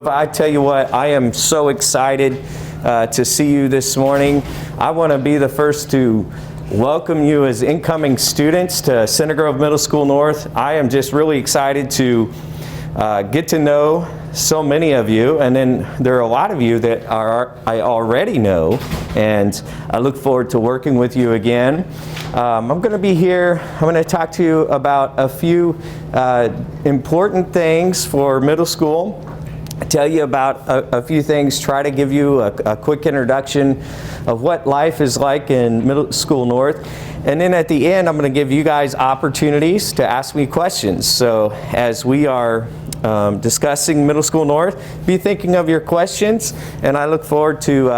I tell you what, I am so excited to see you this morning. I want to be the first to welcome you as incoming students to Center Grove Middle School North. I am just really excited to get to know so many of you, and then there are a lot of you that I already know, and I look forward to working with you again. I'm going to be here. I'm going to talk to you about a few important things for middle school. Tell you about a few things, try to give you a quick introduction of what life is like in Middle School North. And then at the end, I'm going to give you guys opportunities to ask me questions. So as we are discussing Middle School North, be thinking of your questions, and I look forward to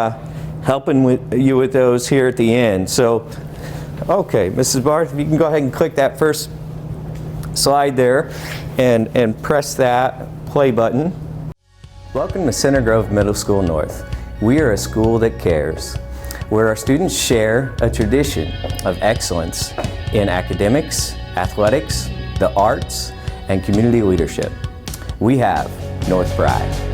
helping you with those here at the end. So, okay, Mrs. Barth, if you can go ahead and click that first slide there and press that play button. Welcome to Center Grove Middle School North. We are a school that cares, where our students share a tradition of excellence in academics, athletics, the arts, and community leadership. We have North Pride.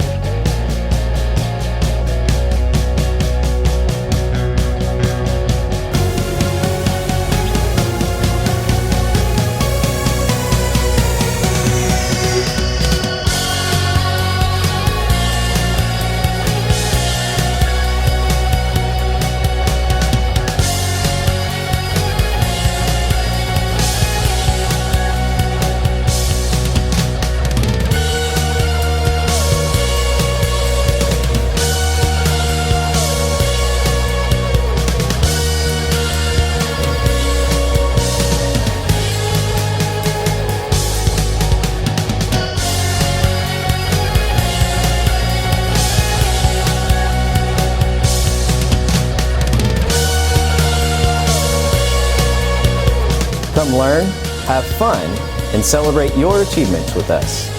Come learn, have fun, and celebrate your achievements with us.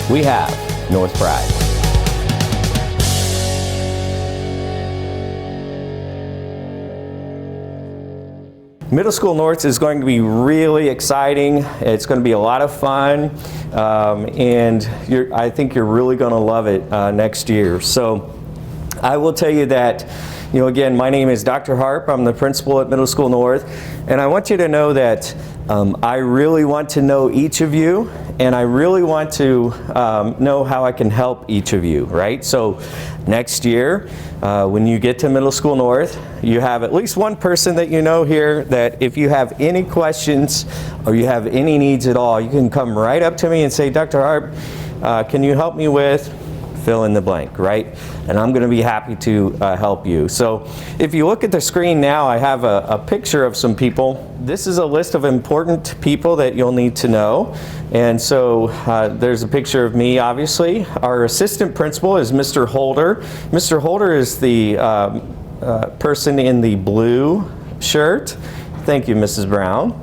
We have North Pride. Middle School North is going to be really exciting. It's going to be a lot of fun, and I think you're really going to love it next year. So I will tell you that, again, my name is Dr. Harpe. I'm the principal at Middle School North, and I want you to know that I really want to know each of you, and I really want to know how I can help each of you, right? So next year, when you get to Middle School North, you have at least one person that you know here that if you have any questions or you have any needs at all, you can come right up to me and say, Dr. Harpe, can you help me with fill in the blank, right? And I'm going to be happy to help you. So if you look at the screen now, I have a picture of some people. This is a list of important people that you'll need to know. And so there's a picture of me, obviously. Our assistant principal is Mr. Holder. Mr. Holder is the person in the blue shirt. Thank you, Mrs. Brown.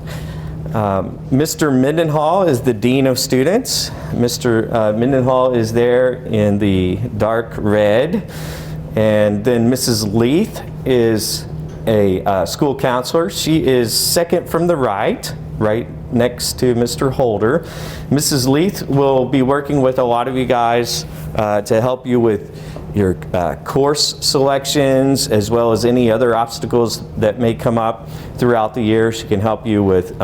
Mr. Mendenhall is the Dean of Students. Mr. Mendenhall is there in the dark red. And then Mrs. Leith is a school counselor. She is second from the right next to Mr. Holder. Mrs. Leith will be working with a lot of you guys to help you with your course selections, as well as any other obstacles that may come up throughout the year. She can help you with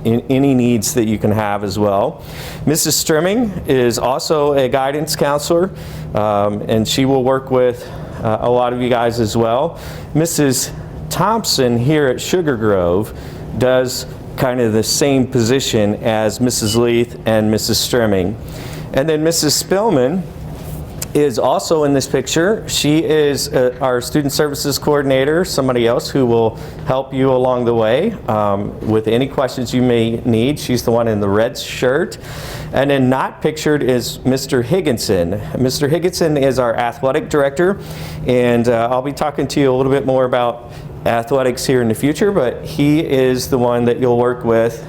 any needs that you can have as well. Mrs. Strimming is also a guidance counselor, and she will work with a lot of you guys as well. Mrs. Thompson here at Sugar Grove does kind of the same position as Mrs. Leith and Mrs. Strimming. And then Mrs. Spillman is also in this picture. She is our student services coordinator, somebody else who will help you along the way with any questions you may need. She's the one in the red shirt. And then not pictured is Mr. Higginson. Mr. Higginson is our athletic director, and I'll be talking to you a little bit more about athletics here in the future, but he is the one that you'll work with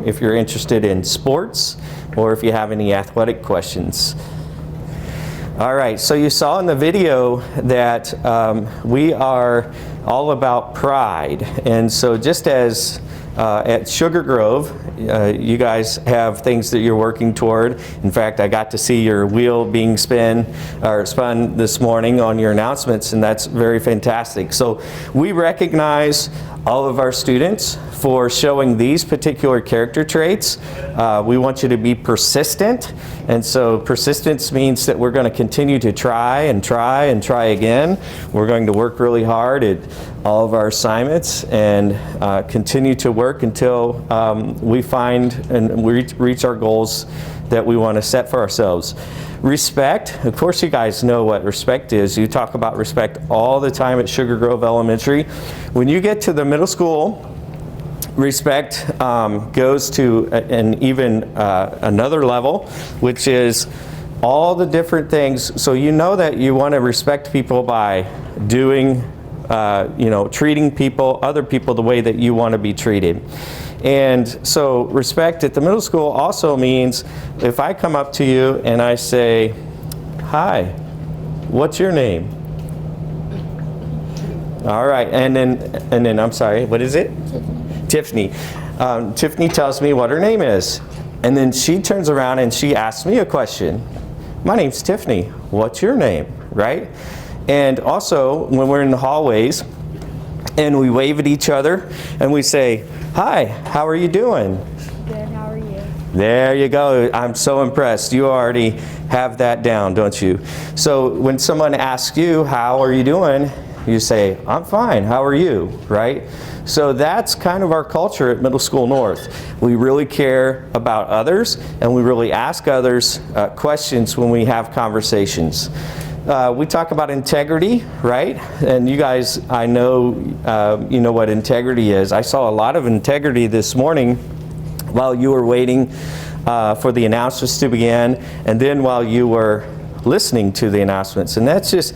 if you're interested in sports or if you have any athletic questions. All right, so you saw in the video that we are all about pride. And so just as at Sugar Grove, you guys have things that you're working toward. In fact, I got to see your wheel being spun this morning on your announcements, and that's very fantastic. So we recognize all of our students for showing these particular character traits. We want you to be persistent, and so persistence means that we're going to continue to try and try and try again. We're going to work really hard at all of our assignments and continue to work until we find and we reach our goals that we want to set for ourselves. Respect, of course you guys know what respect is. You talk about respect all the time at Sugar Grove Elementary. When you get to the middle school, respect goes to an even another level, which is all the different things. So you know that you want to respect people by doing, treating people, other people the way that you want to be treated. And so respect at the middle school also means if I come up to you and I say, "Hi, what's your name?" All right, and then I'm sorry, what is it? Tiffany. Tiffany tells me what her name is. And then she turns around and she asks me a question. "My name's Tiffany. What's your name?" Right? And also, when we're in the hallways and we wave at each other and we say, "Hi, how are you doing?" Good, how are you? There you go. I'm so impressed. You already have that down, don't you? So when someone asks you, "How are you doing?" you say, "I'm fine. How are you?" Right? So that's kind of our culture at Middle School North. We really care about others, and we really ask others questions when we have conversations. We talk about integrity, right? And you guys, I know, you know what integrity is. I saw a lot of integrity this morning while you were waiting for the announcements to begin, and then while you were listening to the announcements. And that's just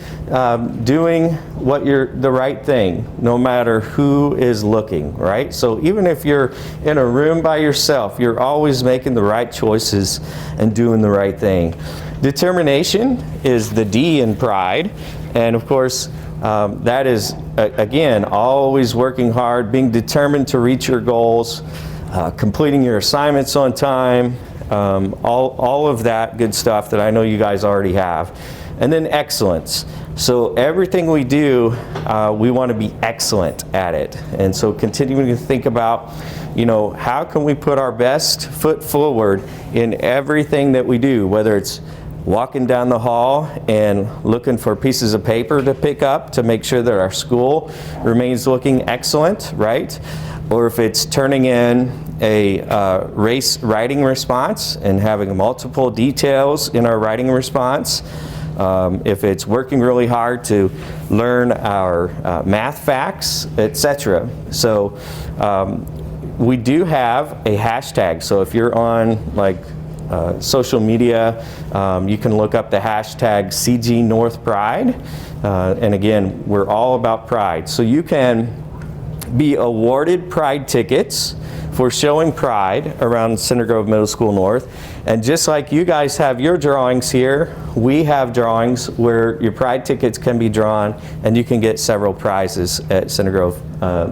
doing the right thing, no matter who is looking, right? So even if you're in a room by yourself, you're always making the right choices and doing the right thing. Determination is the D in pride, and of course that is again always working hard, being determined to reach your goals, completing your assignments on time, all of that good stuff that I know you guys already have. And then excellence. So everything we do, we want to be excellent at it. And so continuing to think about, how can we put our best foot forward in everything that we do, whether it's walking down the hall and looking for pieces of paper to pick up to make sure that our school remains looking excellent, right? Or if it's turning in a race writing response and having multiple details in our writing response. If it's working really hard to learn our math facts, etc. So we do have a hashtag. So if you're on social media, you can look up the hashtag CG North Pride. And again, we're all about pride. So you can be awarded pride tickets for showing pride around Center Grove Middle School North. And just like you guys have your drawings here, we have drawings where your pride tickets can be drawn and you can get several prizes at Center Grove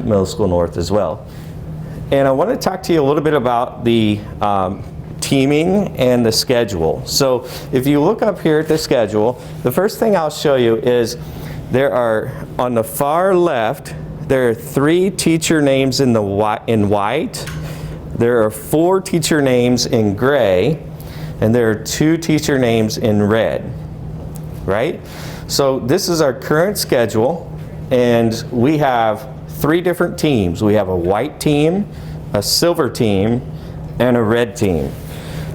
Middle School North as well. And I want to talk to you a little bit about the teaming and the schedule. So if you look up here at the schedule, the first thing I'll show you is there are, on the far left, there are 3 teacher names in white, there are 4 teacher names in gray, and there are 2 teacher names in red, right? So this is our current schedule, and we have 3 different teams. We have a white team, a silver team, and a red team.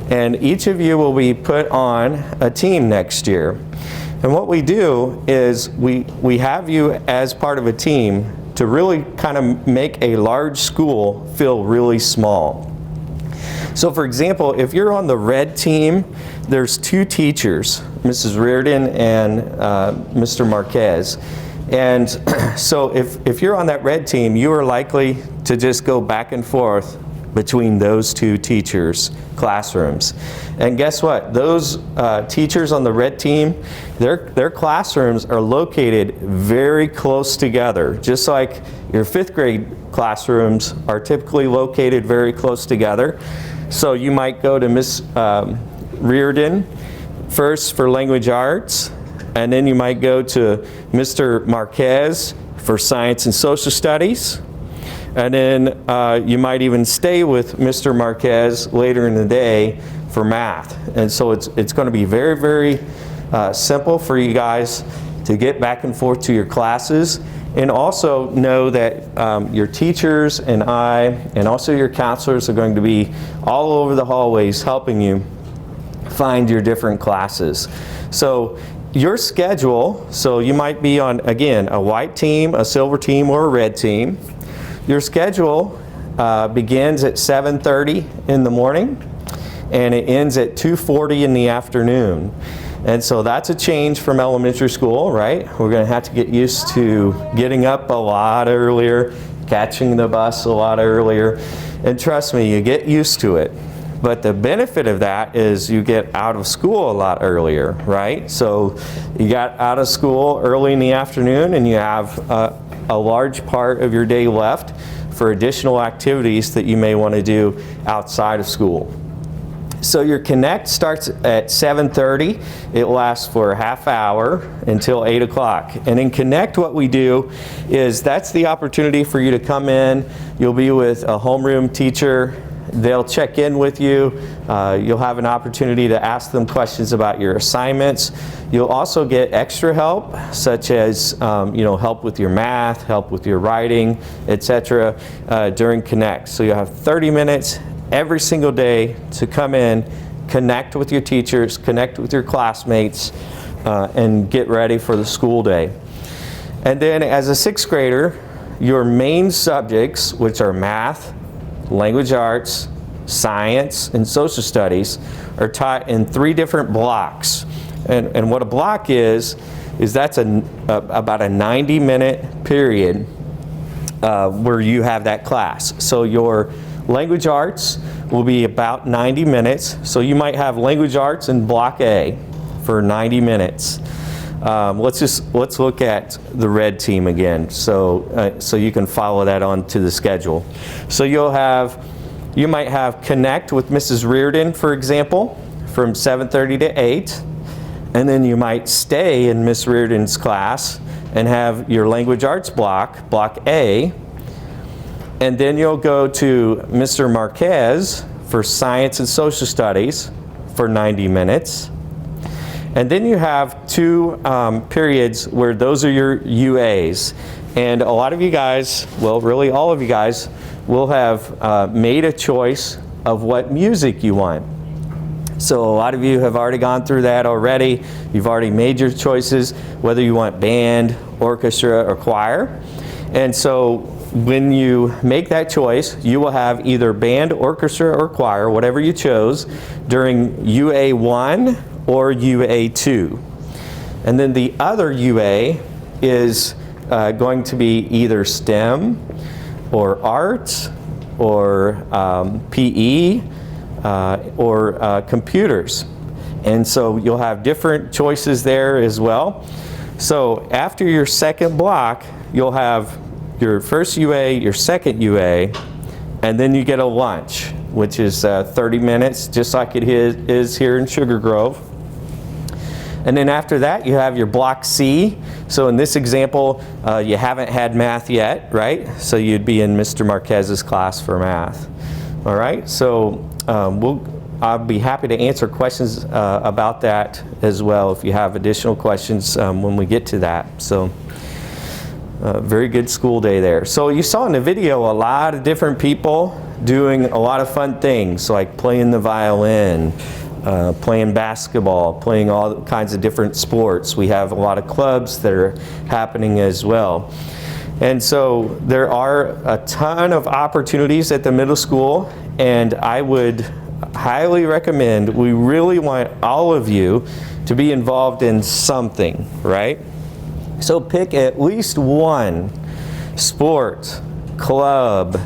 And each of you will be put on a team next year. And what we do is we have you as part of a team to really kind of make a large school feel really small. So for example, if you're on the red team, there's 2 teachers, Mrs. Reardon and Mr. Marquez. And so if you're on that red team, you are likely to just go back and forth between those two teachers' classrooms. And guess what? Those teachers on the red team, their classrooms are located very close together, just like your 5th grade classrooms are typically located very close together. So you might go to Miss Reardon first for language arts, and then you might go to Mr. Marquez for science and social studies. And then you might even stay with Mr. Marquez later in the day for math. And so it's going to be very, very simple for you guys to get back and forth to your classes. And also know that your teachers and I, and also your counselors, are going to be all over the hallways helping you find your different classes. So your schedule, so you might be on, again, a white team, a silver team, or a red team. Your schedule begins at 7:30 in the morning and it ends at 2:40 in the afternoon. And so that's a change from elementary school, right? We're going to have to get used to getting up a lot earlier, catching the bus a lot earlier. And trust me, you get used to it. But the benefit of that is you get out of school a lot earlier, right? So you got out of school early in the afternoon and you have a large part of your day left for additional activities that you may want to do outside of school. So your Connect starts at 7:30. It lasts for a half hour until 8 o'clock. And in Connect, what we do is that's the opportunity for you to come in. You'll be with a homeroom teacher. They'll check in with you. You'll have an opportunity to ask them questions about your assignments. You'll also get extra help, such as help with your math, help with your writing, etc. During Connect. So you'll have 30 minutes every single day to come in, connect with your teachers, connect with your classmates, and get ready for the school day. And then as a 6th grader, your main subjects, which are math, language arts, science, and social studies, are taught in 3 different blocks. And what a block is that's about a 90-minute period where you have that class. So your language arts will be about 90 minutes. So you might have language arts in block A for 90 minutes. Let's look at the red team again, so you can follow that on to the schedule. So you might have Connect with Mrs. Reardon, for example, from 7:30 to 8, and then you might stay in Miss Reardon's class and have your language arts block A, and then you'll go to Mr. Marquez for science and social studies for 90 minutes. And then you have 2 periods where those are your UAs. And a lot of you guys, well, really all of you guys, will have made a choice of what music you want. So a lot of you have already gone through that already. You've already made your choices, whether you want band, orchestra, or choir. And so when you make that choice, you will have either band, orchestra, or choir, whatever you chose, during UA1 or UA2. And then the other UA is going to be either STEM or art or PE or computers. And so you'll have different choices there as well. So after your second block, you'll have your first UA, your second UA, and then you get a lunch, which is 30 minutes, just like it is here in Sugar Grove. And then after that, you have your block C. So in this example, you haven't had math yet, right? So you'd be in Mr. Marquez's class for math. All right, so I'll be happy to answer questions about that as well if you have additional questions when we get to that. So very good school day there. So you saw in the video a lot of different people doing a lot of fun things, like playing the violin, playing basketball, playing all kinds of different sports. We have a lot of clubs that are happening as well. And so there are a ton of opportunities at the middle school, and I would highly recommend, we really want all of you to be involved in something, right? So pick at least one sport, club,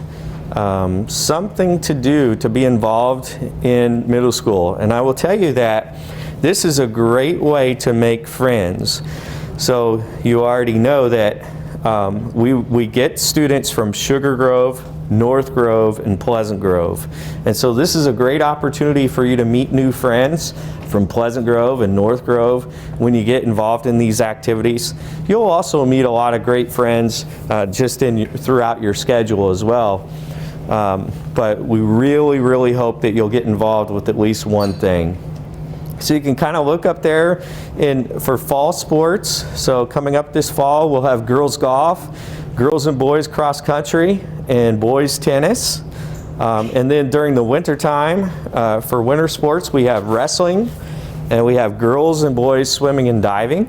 something to do to be involved in middle school. And I will tell you that this is a great way to make friends. So you already know that we get students from Sugar Grove, North Grove, and Pleasant Grove. And so this is a great opportunity for you to meet new friends from Pleasant Grove and North Grove when you get involved in these activities. You'll also meet a lot of great friends just throughout your schedule as well. But we really hope that you'll get involved with at least one thing. So you can kind of look up there for fall sports. So coming up this fall, we'll have girls golf, girls and boys cross country, and boys tennis. And then during the winter time, for winter sports, we have wrestling, and we have girls and boys swimming and diving.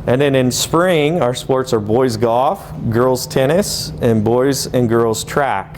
And then in spring, our sports are boys golf, girls tennis, and boys and girls track.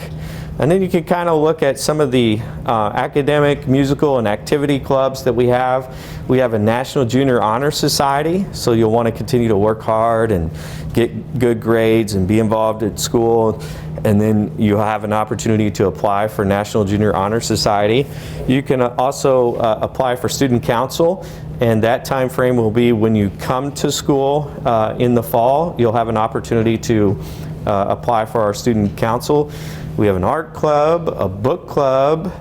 And then you can kind of look at some of the academic, musical, and activity clubs that we have. We have a National Junior Honor Society, so you'll want to continue to work hard and get good grades and be involved at school. And then you'll have an opportunity to apply for National Junior Honor Society. You can also apply for Student Council, and that time frame will be when you come to school in the fall. You'll have an opportunity to apply for our Student Council. We have an art club, a book club,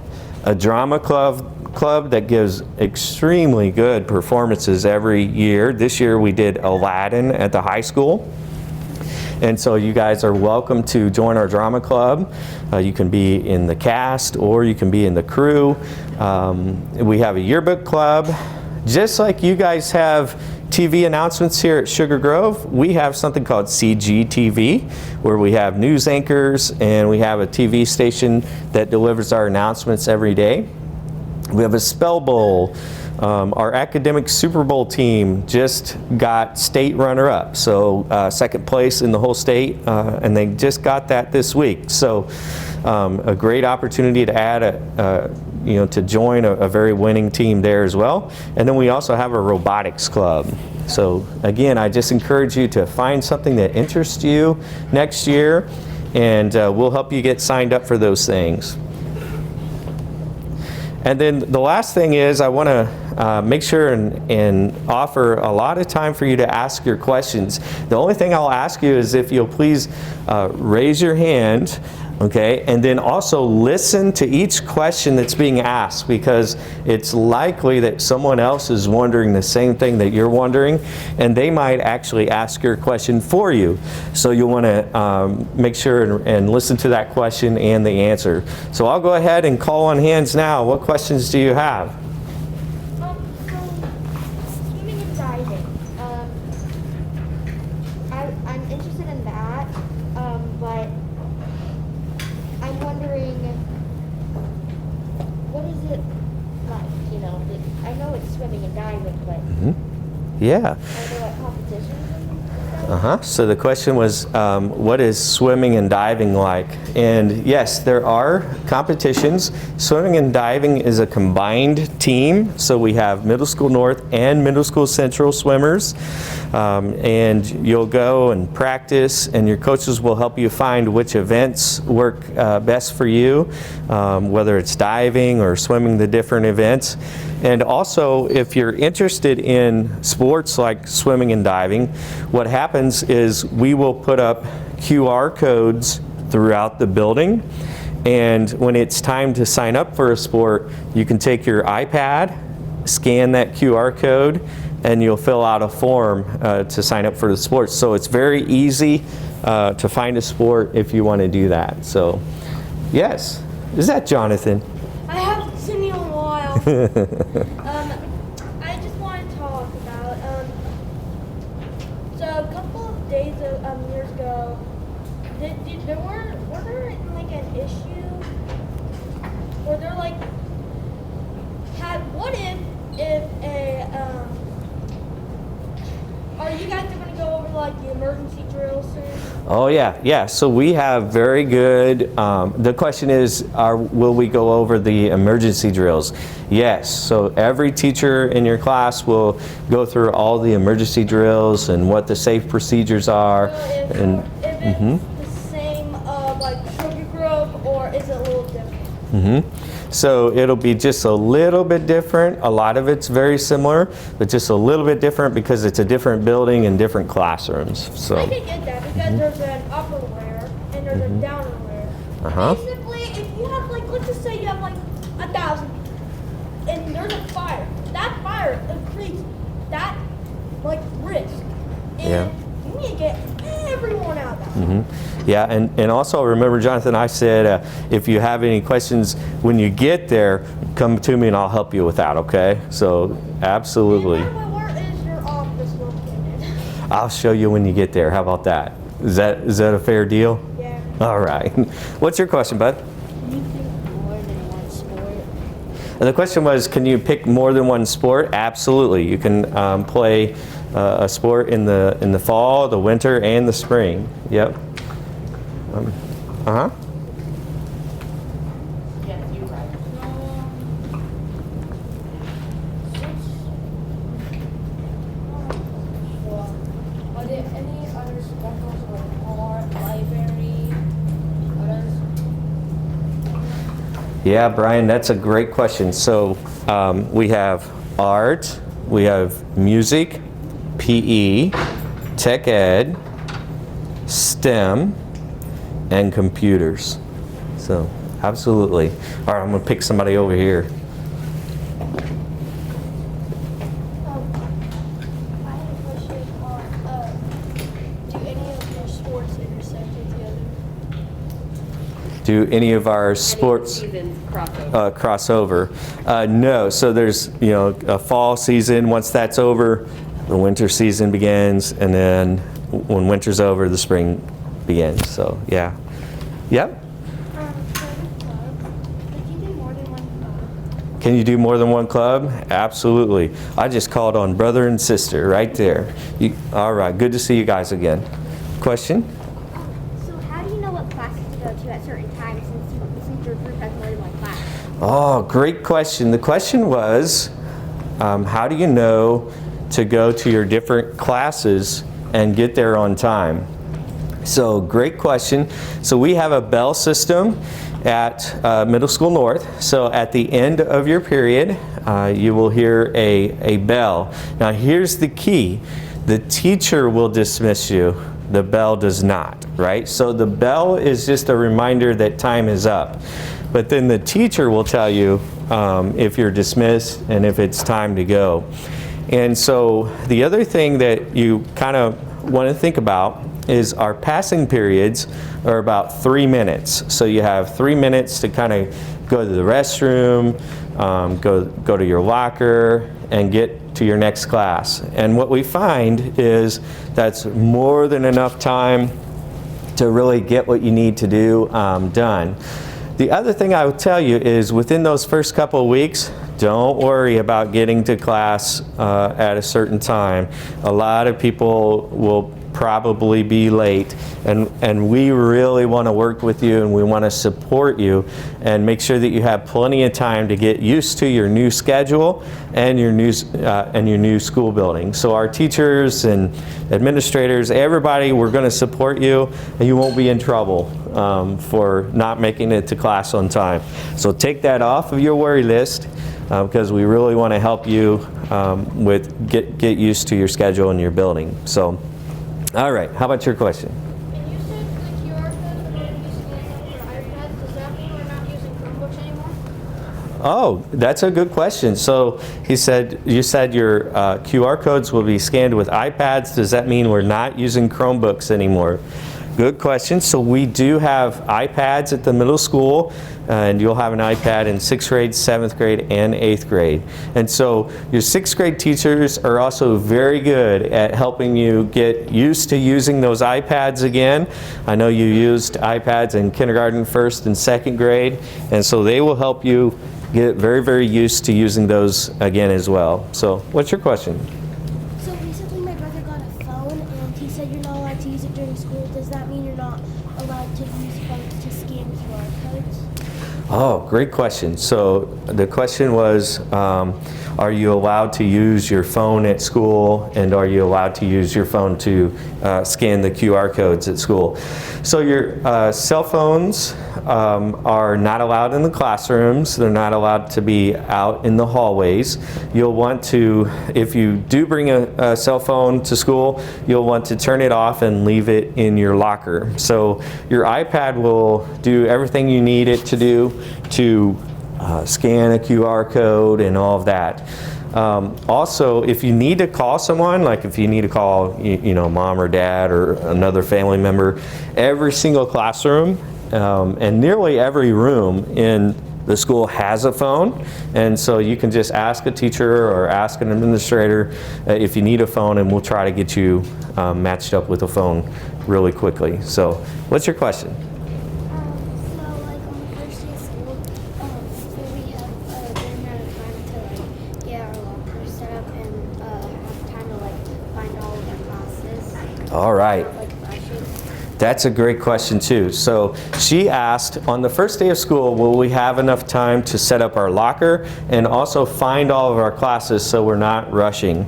a drama club that gives extremely good performances every year. This year we did Aladdin at the high school. And so you guys are welcome to join our drama club. You can be in the cast or you can be in the crew. We have a yearbook club. Just like you guys have TV announcements here at Sugar Grove, we have something called CGTV, where we have news anchors and we have a TV station that delivers our announcements every day. We have a Spell Bowl. Our academic Super Bowl team just got state runner-up, so second place in the whole state, and they just got that this week. So a great opportunity to add to join a very winning team there as well. And then we also have a robotics club. So again, I just encourage you to find something that interests you next year, and we'll help you get signed up for those things. And then the last thing is I want to make sure and offer a lot of time for you to ask your questions. The only thing I'll ask you is if you'll please raise your hand, okay, and then also listen to each question that's being asked, because it's likely that someone else is wondering the same thing that you're wondering, and they might actually ask your question for you. So you'll want to make sure and listen to that question and the answer. So I'll go ahead and call on hands now. What questions do you have? So swimming and diving. I'm interested in that, but I'm wondering, what is it like, you know? I know it's swimming and diving, but Yeah. are there like competitions and stuff? So the question was, what is swimming and diving like? And yes, there are competitions. Swimming and diving is a combined team. So we have Middle School North and Middle School Central swimmers. And you'll go and practice, and your coaches will help you find which events work best for you, whether it's diving or swimming the different events. And also, if you're interested in sports like swimming and diving, what happens is we will put up QR codes throughout the building. And when it's time to sign up for a sport, you can take your iPad, scan that QR code, and you'll fill out a form to sign up for the sport. So it's very easy to find a sport if you want to do that. So, yes. Is that Jonathan? I haven't seen you in a while. I just want to talk about, so a couple of days, years ago, were there like an issue where they're like, what if a, are you guys going to go over like the emergency drill soon? Oh yeah. So we have very good, the question is, will we go over the emergency drills? Yes, so every teacher in your class will go through all the emergency drills and what the safe procedures are. So if it's the same like Sugar Grove So it'll be just a little bit different. A lot of it's very similar, but just a little bit different because it's a different building and different classrooms. So I can get that because there's an upperware and there's a downerware. Basically, if you have like, let's just say you have like 1,000 and there's a fire, that fire increases that like risk. And you need to get everyone out of that. Yeah, and also remember, Jonathan, I said if you have any questions when you get there, come to me and I'll help you with that, okay? So, absolutely. And where is your office located? I'll show you when you get there. How about that? Is that a fair deal? Yeah. All right. What's your question, bud? Can you pick more than one sport? The question was, can you pick more than one sport? Absolutely. You can play a sport in the fall, the winter, and the spring. Yep. Yes, you're right. Are there any other specials like art, library, others? Yeah, Brian, that's a great question. So we have art, we have music, PE, tech ed, STEM, and computers. So, absolutely. All right, I'm going to pick somebody over here. I have a question on, do any of your sports intersect with the other? Do any of our sports crossover? No. So there's a fall season. Once that's over, the winter season begins, and then when winter's over, the spring begins. So yeah. Yep. Can you do more than one club? Absolutely. I just called on brother and sister right there. All right. Good to see you guys again. Question? So how do you know what classes to go to at certain times since your group has more than one class? Oh, great question. The question was, how do you know to go to your different classes and get there on time? So, great question. So we have a bell system at Middle School North. So at the end of your period, you will hear a bell. Now here's the key. The teacher will dismiss you. The bell does not, right? So the bell is just a reminder that time is up. But then the teacher will tell you if you're dismissed and if it's time to go. And so the other thing that you kind of want to think about is our passing periods are about 3 minutes. So you have 3 minutes to kind of go to the restroom, go to your locker, and get to your next class. And what we find is that's more than enough time to really get what you need to do done. The other thing I would tell you is within those first couple of weeks, don't worry about getting to class at a certain time. A lot of people will probably be late, and we really want to work with you and we want to support you and make sure that you have plenty of time to get used to your new schedule and your new school building. So our teachers and administrators, everybody, we're going to support you, and you won't be in trouble for not making it to class on time. So take that off of your worry list because we really want to help you with get used to your schedule and your building. So. All right, how about your question? And you said the QR codes are going to be scanned on your iPads. Does that mean we're not using Chromebooks anymore? Oh, that's a good question. So you said your QR codes will be scanned with iPads. Does that mean we're not using Chromebooks anymore? Good question. So we do have iPads at the middle school, and you'll have an iPad in 6th grade, 7th grade, and 8th grade. And so your 6th grade teachers are also very good at helping you get used to using those iPads again. I know you used iPads in kindergarten, 1st and 2nd grade, and so they will help you get very, very used to using those again as well. So what's your question? So recently my brother got a phone and he said you're not allowed to use it during school. Does that mean you're not allowed to use phones to scan QR codes? Oh, great question. So the question was, are you allowed to use your phone at school, and are you allowed to use your phone to scan the QR codes at school? So your cell phones are not allowed in the classrooms. They're not allowed to be out in the hallways. You'll want to, if you do bring a cell phone to school, you'll want to turn it off and leave it in your locker. So your iPad will do everything you need it to do to scan a QR code and all of that. Also, if you need to call someone, like if you need to call, you know, mom or dad or another family member, every single classroom and nearly every room in the school has a phone, and so you can just ask a teacher or ask an administrator if you need a phone, and we'll try to get you matched up with a phone really quickly. So, what's your question? So, like on the first day of school, before we have a good amount of time to like get our lockers set up and have time to like find all of our classes. All right. Like rushes. That's a great question too. So she asked, on the first day of school, will we have enough time to set up our locker and also find all of our classes so we're not rushing?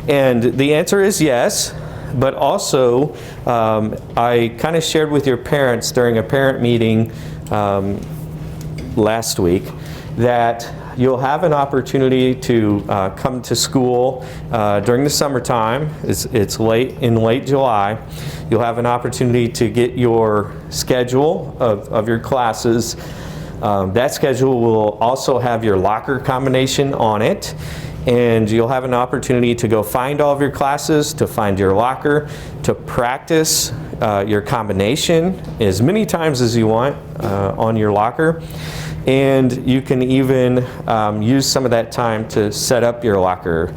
And the answer is yes, but also I kind of shared with your parents during a parent meeting last week that you'll have an opportunity to come to school during the summertime. It's late July. You'll have an opportunity to get your schedule of your classes. That schedule will also have your locker combination on it. And you'll have an opportunity to go find all of your classes, to find your locker, to practice your combination as many times as you want on your locker. And you can even use some of that time to set up your locker.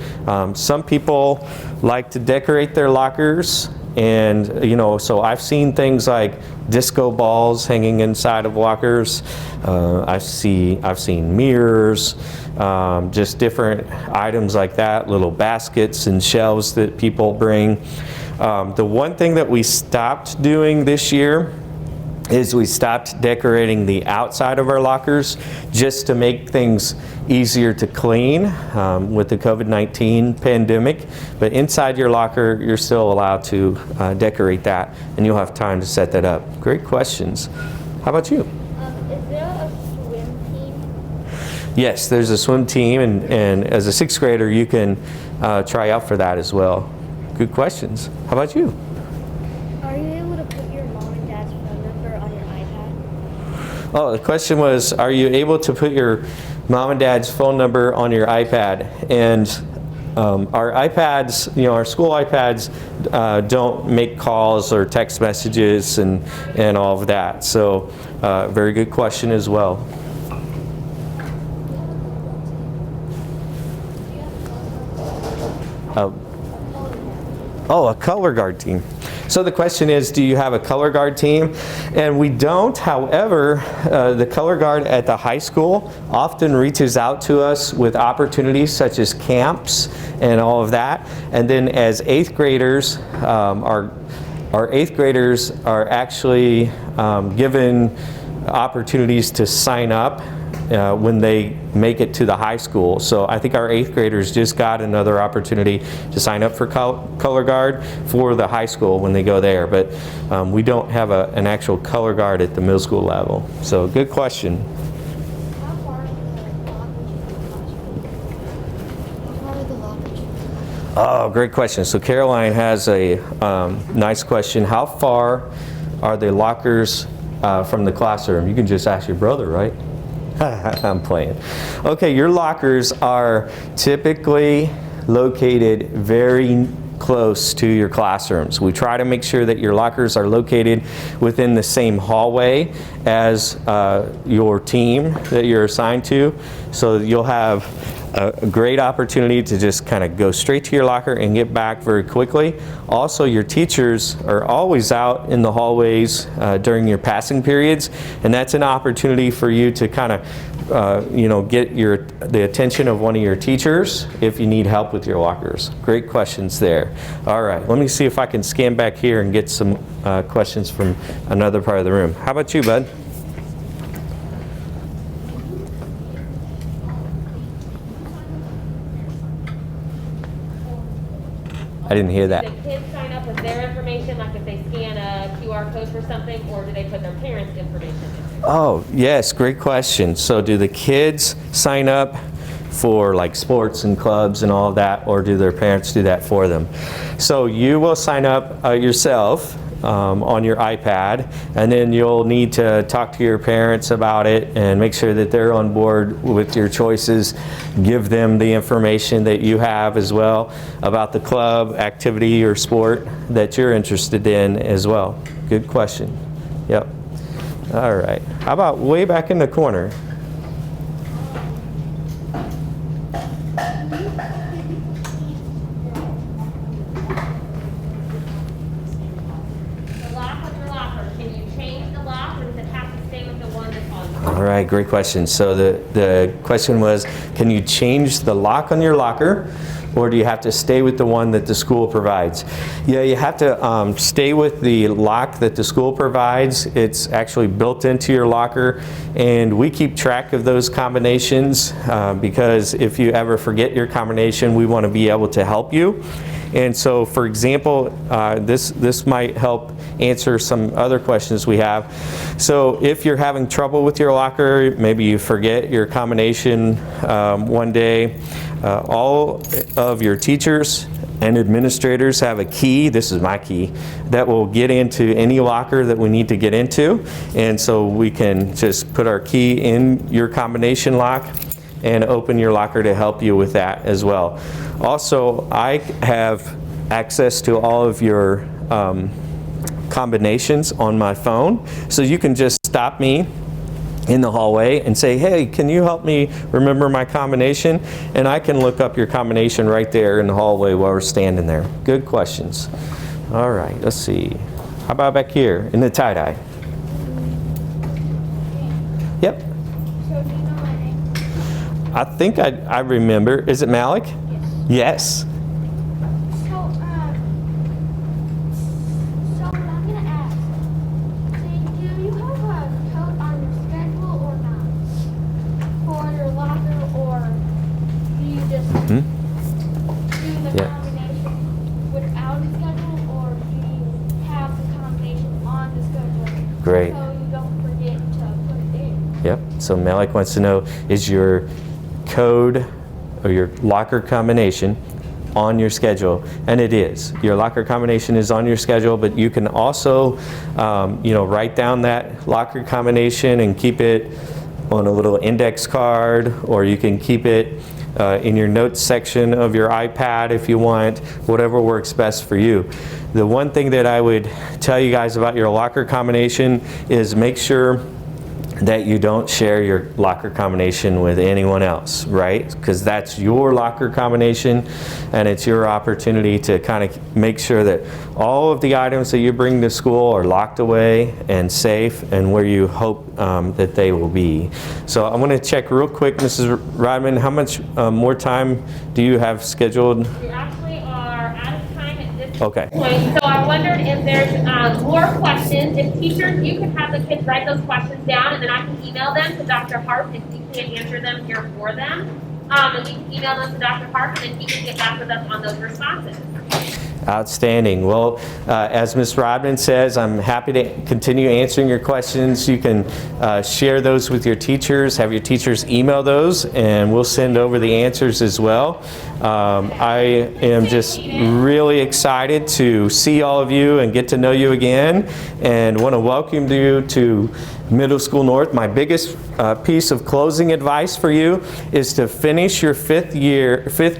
Some people like to decorate their lockers, and you know, so I've seen things like disco balls hanging inside of lockers. I've seen mirrors, just different items like that, little baskets and shelves that people bring. The one thing that we stopped doing this year is we stopped decorating the outside of our lockers just to make things easier to clean with the COVID-19 pandemic. But inside your locker, you're still allowed to decorate that, and you'll have time to set that up. Great questions. How about you? Is there a swim team? Yes, there's a swim team, and as a sixth grader, you can try out for that as well. Good questions. How about you? Are you able to put your mom and dad's phone number on your iPad? Oh, the question was, are you able to put your mom and dad's phone number on your iPad? And our iPads, you know, our school iPads don't make calls or text messages and all of that. So, very good question as well. Oh, a color guard team. So the question is, do you have a color guard team? And we don't. However, the color guard at the high school often reaches out to us with opportunities such as camps and all of that. And then as 8th graders, our 8th graders are actually given opportunities to sign up when they make it to the high school. So I think our 8th graders just got another opportunity to sign up for color guard for the high school when they go there. But we don't have an actual color guard at the middle school level. So good question. How far are the lockers? Oh, great question. So Caroline has a nice question. How far are the lockers from the classroom? You can just ask your brother, right? I'm playing. Okay, your lockers are typically located very close to your classrooms. We try to make sure that your lockers are located within the same hallway as your team that you're assigned to, so you'll have a great opportunity to just kind of go straight to your locker and get back very quickly. Also, your teachers are always out in the hallways during your passing periods, and that's an opportunity for you to kind of get the attention of one of your teachers if you need help with your lockers. Great questions there. All right, let me see if I can scan back here and get some questions from another part of the room. How about you, bud? I didn't hear that. Do the kids sign up with their information, like if they scan a QR code for something, or do they put their parents' information in? Oh, yes, great question. So do the kids sign up for like sports and clubs and all of that, or do their parents do that for them? So you will sign up yourself on your iPad, and then you'll need to talk to your parents about it and make sure that they're on board with your choices. Give them the information that you have as well about the club, activity, or sport that you're interested in as well. Good question. Yep. All right. How about way back in the corner? All right, great question. So the question was, can you change the lock on your locker, or do you have to stay with the one that the school provides? Yeah, you have to stay with the lock that the school provides. It's actually built into your locker, and we keep track of those combinations because if you ever forget your combination, we want to be able to help you. And so, for example, this might help answer some other questions we have. So if you're having trouble with your locker, maybe you forget your combination one day, all of your teachers and administrators have a key, this is my key, that will get into any locker that we need to get into. And so we can just put our key in your combination lock and open your locker to help you with that as well. Also, I have access to all of your combinations on my phone, so you can just stop me in the hallway and say, hey, can you help me remember my combination? And I can look up your combination right there in the hallway while we're standing there. Good questions. All right, let's see. How about back here in the tie-dye? Yep. So do you know my name? I think I remember. Is it Malik? Yes. So what I'm gonna ask, do you have a code on your schedule or not? For your locker, or do you just do the combination without a schedule, or do you have the combination on the schedule? Great. So you don't forget to put it in. Yep. So Malik wants to know, is your code or your locker combination on your schedule? And it is. Your locker combination is on your schedule, but you can also write down that locker combination and keep it on a little index card, or you can keep it in your notes section of your iPad if you want, whatever works best for you. The one thing that I would tell you guys about your locker combination is make sure that you don't share your locker combination with anyone else, right? Because that's your locker combination, and it's your opportunity to kind of make sure that all of the items that you bring to school are locked away and safe and where you hope that they will be. So I want to check real quick, Mrs. Rodman, how much more time do you have scheduled? We actually are out of time at this Okay. point, so I wondered if there's more questions. If teachers, you could have the kids write those questions down, and then I can email them to Dr. Harpe if we can't answer them here for them. And we can email them to Dr. Harpe, and then he can get back with us on those responses. Outstanding. Well, as Ms. Rodman says, I'm happy to continue answering your questions. You can share those with your teachers, have your teachers email those, and we'll send over the answers as well. I am just really excited to see all of you and get to know you again, and want to welcome you to Middle School North. My biggest piece of closing advice for you is to finish your fifth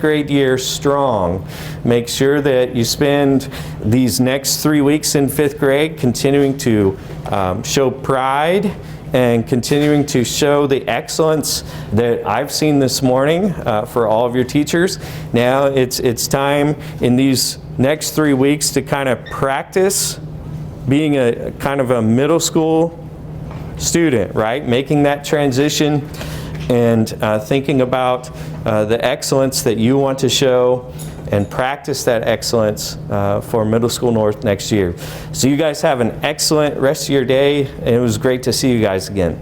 grade year strong. Make sure that you spend these next 3 weeks in fifth grade continuing to show pride and continuing to show the excellence that I've seen this morning for all of your teachers. Now it's time in these next 3 weeks to kind of practice being a kind of a middle school student, right? Making that transition and thinking about the excellence that you want to show, and practice that excellence for Middle School North next year. So you guys have an excellent rest of your day, and it was great to see you guys again.